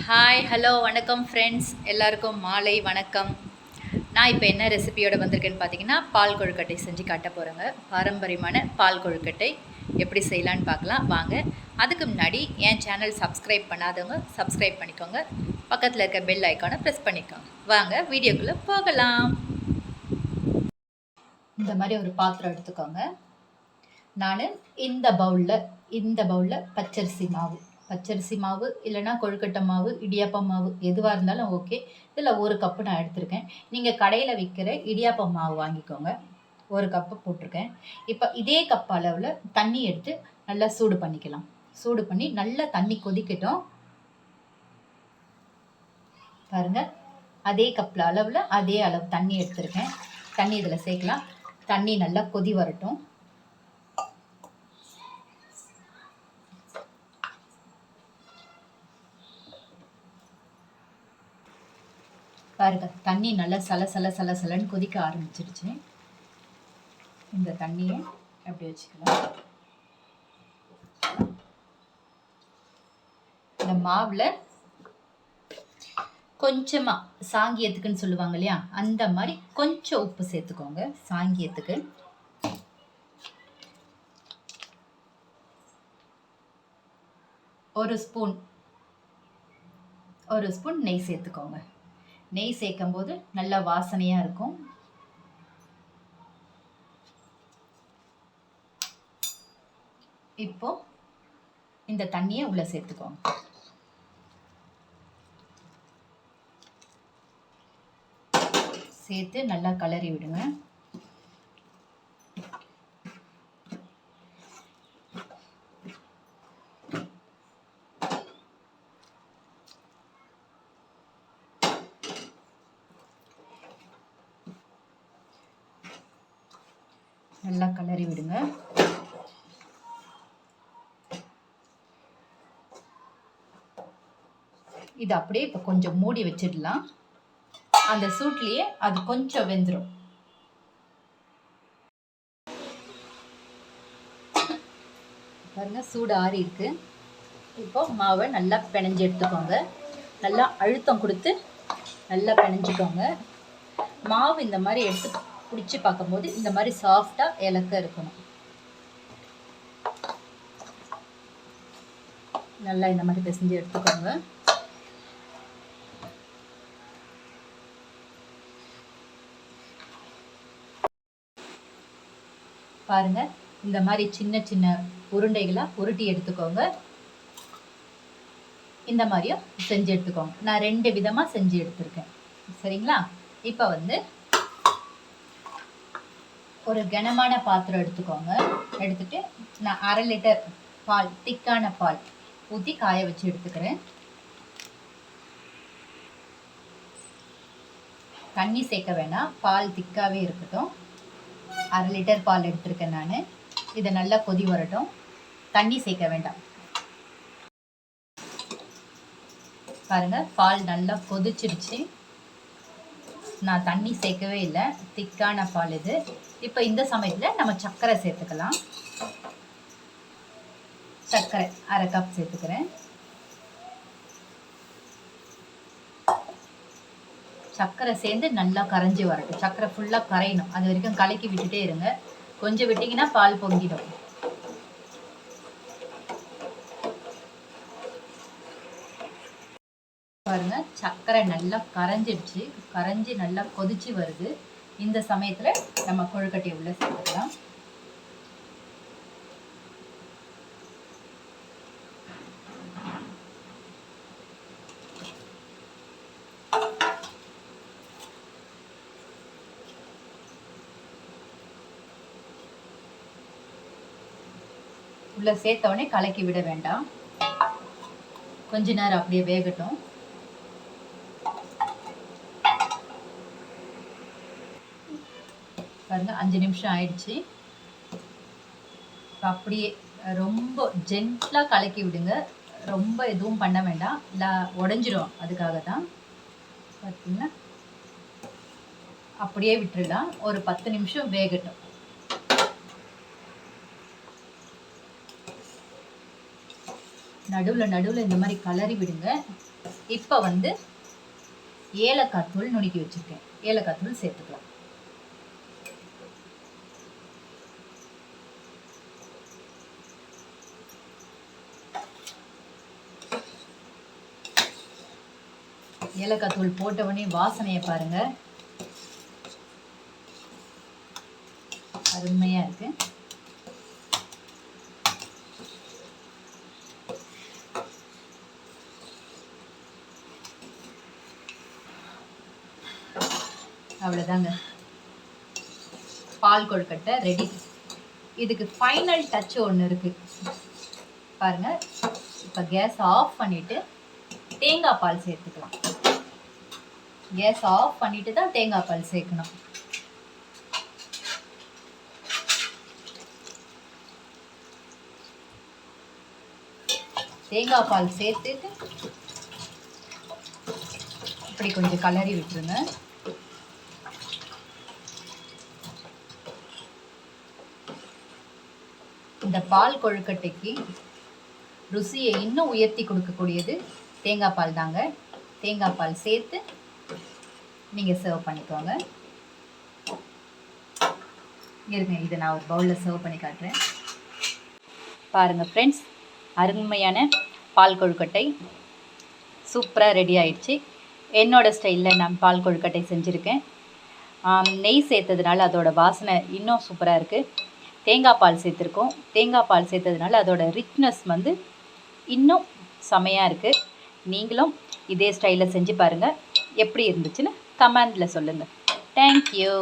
Hi hello வணக்கம் friends, எல்லாருக்கும் மாலை வணக்கம். நான் இப்போ என்ன ரெசிபியோட வந்திருக்கேன்னு பார்த்தீங்கன்னா, பால் கொழுக்கட்டை செஞ்சு காட்ட போகிறேங்க. பாரம்பரியமான பால் கொழுக்கட்டை எப்படி செய்யலான்னு பார்க்கலாம் வாங்க. அதுக்கு முன்னாடி என் சேனல் சப்ஸ்கிரைப் பண்ணாதவங்க சப்ஸ்கிரைப் பண்ணிக்கோங்க. பக்கத்தில் இருக்க பெல் ஐக்கானை ப்ரெஸ் பண்ணிக்கோங்க. வாங்க வீடியோக்குள்ளே போகலாம். இந்த மாதிரி ஒரு பாத்திரம் எடுத்துக்கோங்க. நான் இந்த பவுலில் பச்சரிசி மாவு இல்லைனா கொழுக்கட்டை மாவு, இடியாப்பம் மாவு எதுவாக இருந்தாலும் ஓகே. இதில் 1 கப்பு நான் எடுத்திருக்கேன். நீங்கள் கடையில் விற்கிற இடியாப்பம் மாவு வாங்கிக்கோங்க. 1 கப்பு போட்டிருக்கேன். இப்போ இதே கப் அளவில் தண்ணி எடுத்து நல்லா சூடு பண்ணிக்கலாம். சூடு பண்ணி நல்லா தண்ணி கொதிக்கட்டும். பாருங்கள், அதே கப்பில் அளவில் அதே அளவு தண்ணி எடுத்திருக்கேன். தண்ணி இதில் சேர்க்கலாம். தண்ணி நல்லா கொதி வரட்டும். பாருங்க, தண்ணி நல்லா சலன்னு கொதிக்க ஆரம்பிச்சிடுச்சு. இந்த தண்ணியை அப்படி வச்சுக்கலாம். இந்த மாவில் கொஞ்சமாக சாங்கியத்துக்குன்னு சொல்லுவாங்க இல்லையா, அந்த மாதிரி கொஞ்சம் உப்பு சேர்த்துக்கோங்க. சாங்கியத்துக்கு ஒரு ஸ்பூன் நெய் சேர்த்துக்கோங்க. நெய் சேர்க்கும் போது நல்லா வாசனையாக இருக்கும். இப்போ இந்த தண்ணியை உள்ள சேர்த்துக்கோங்க. சேர்த்து நல்லா கலரி விடுங்க. நல்லா கலரி விடுங்க. இது அப்படியே இப்போ கொஞ்சம் மூடி வச்சிடலாம். அந்த சூட்லேயே அது கொஞ்சம் வெந்துடும். பாருங்க, சூடு ஆறி இருக்கு. இப்போ மாவை நல்லா பிணைஞ்சு எடுத்துக்கோங்க. நல்லா அழுத்தம் கொடுத்து நல்லா பிணைஞ்சிக்கோங்க. மாவு இந்த மாதிரி எடுத்து பிடிச்சி பார்க்கும்போது இந்த மாதிரி சாஃப்டாக இலக்க இருக்கணும். நல்லா இந்த மாதிரி பிசைஞ்சு எடுத்துக்கோங்க. பாருங்க, இந்த மாதிரி சின்ன சின்ன உருண்டைகளாக உருட்டி எடுத்துக்கோங்க. இந்த மாதிரியும் செஞ்சு எடுத்துக்கோங்க. நான் 2 விதமாக செஞ்சு எடுத்திருக்கேன். சரிங்களா? இப்போ ஒரு கனமான பாத்திரம் எடுத்துக்கோங்க. எடுத்துட்டு நான் 1/2 லிட்டர் பால், திக்கான பால் ஊற்றி காய வச்சு எடுத்துக்கிறேன். தண்ணி சேர்க்க வேணாம், பால் திக்காகவே இருக்கட்டும். 1/2 லிட்டர் பால் எடுத்திருக்கேன் நான். இதை நல்லா கொதி வரட்டும். தண்ணி சேர்க்க வேண்டாம். பாருங்கள், பால் நல்லா கொதிச்சிருச்சு. நான் தண்ணி சேர்க்கவே இல்லை, திக்கான பால் இது. இப்போ இந்த சமயத்தில் நம்ம சர்க்கரை சேர்த்துக்கலாம். சர்க்கரை 1/2 கப் சேர்த்துக்கிறேன். சர்க்கரை சேர்ந்து நல்லா கரைஞ்சி வரட்டும். சர்க்கரை ஃபுல்லாக கரையணும். அது வரைக்கும் கலக்கி விட்டுட்டே இருங்க. கொஞ்சம் விட்டிங்கன்னா பால் பொங்கிடும். பாருங்க, சர்க்கரை நல்லா கரைஞ்சிடுச்சு. கரைஞ்சி நல்லா கொதிச்சு வருது. இந்த சமயத்தில் நம்ம கொழுக்கட்டையை உள்ள சேர்த்துக்கலாம். உள்ள சேர்த்தவொடனே கலக்கி விட வேண்டாம். கொஞ்ச நேரம் அப்படியே வேகட்டும். பாருங்க, 5 நிமிஷம் ஆயிடுச்சு. அப்படியே ரொம்ப ஜென்ட்லாக கலக்கி விடுங்க. ரொம்ப எதுவும் பண்ண வேண்டாம், இல்லை உடஞ்சிரும். அதுக்காக தான். பார்த்தீங்கன்னா அப்படியே விட்டுடலாம். ஒரு 10 நிமிஷம் வேகட்டும். நடுவில் இந்த மாதிரி கலரி விடுங்க. இப்போ வந்து ஏலக்காய் தூள் நுணுக்கி வச்சுருக்கேன். ஏலக்காய் தூள் சேர்த்துக்கலாம். ஏலக்காய் தூள் போட்ட உடனே வாசனையை பாருங்க, அருமையா இருக்கு. அவ்வளோதாங்க, பால் கொழுக்கட்டை ரெடி. இதுக்கு ஃபைனல் டச் ஒன்று இருக்கு பாருங்க. இப்போ கேஸ் ஆஃப் பண்ணிட்டு தேங்காய் பால் சேர்த்துக்கலாம். கேஸ் ஆஃப் பண்ணிட்டு தான் தேங்காய் பால் சேர்க்கணும். தேங்காய் பால் சேர்த்துட்டு இப்படி கொஞ்சம் கலரி விட்டுருங்க. இந்த பால் கொழுக்கட்டைக்கு ருசியை இன்னும் உயர்த்தி கொடுக்கக்கூடியது தேங்காய் பால் தாங்க. தேங்காய் பால் சேர்த்து நீங்கள் சர்வ் பண்ணிக்கோங்க. இருங்க, இதை நான் ஒரு பவுலில் சர்வ் பண்ணி காட்டுறேன். பாருங்கள் ஃப்ரெண்ட்ஸ், அருமையான பால் கொழுக்கட்டை சூப்பராக ரெடி ஆயிடுச்சு. என்னோடய ஸ்டைலில் நான் பால் கொழுக்கட்டை செஞ்சுருக்கேன். நெய் சேர்த்ததுனால அதோட வாசனை இன்னும் சூப்பராக இருக்குது. தேங்காய் பால் சேர்த்துருக்கோம். தேங்காய் பால் சேர்த்ததுனால அதோட ரிச்னஸ் வந்து இன்னும் செமையாக இருக்குது. நீங்களும் இதே ஸ்டைலில் செஞ்சு பாருங்கள். எப்படி இருந்துச்சுன்னு கமெண்டில் சொல்லுங்கள். தேங்க்யூ.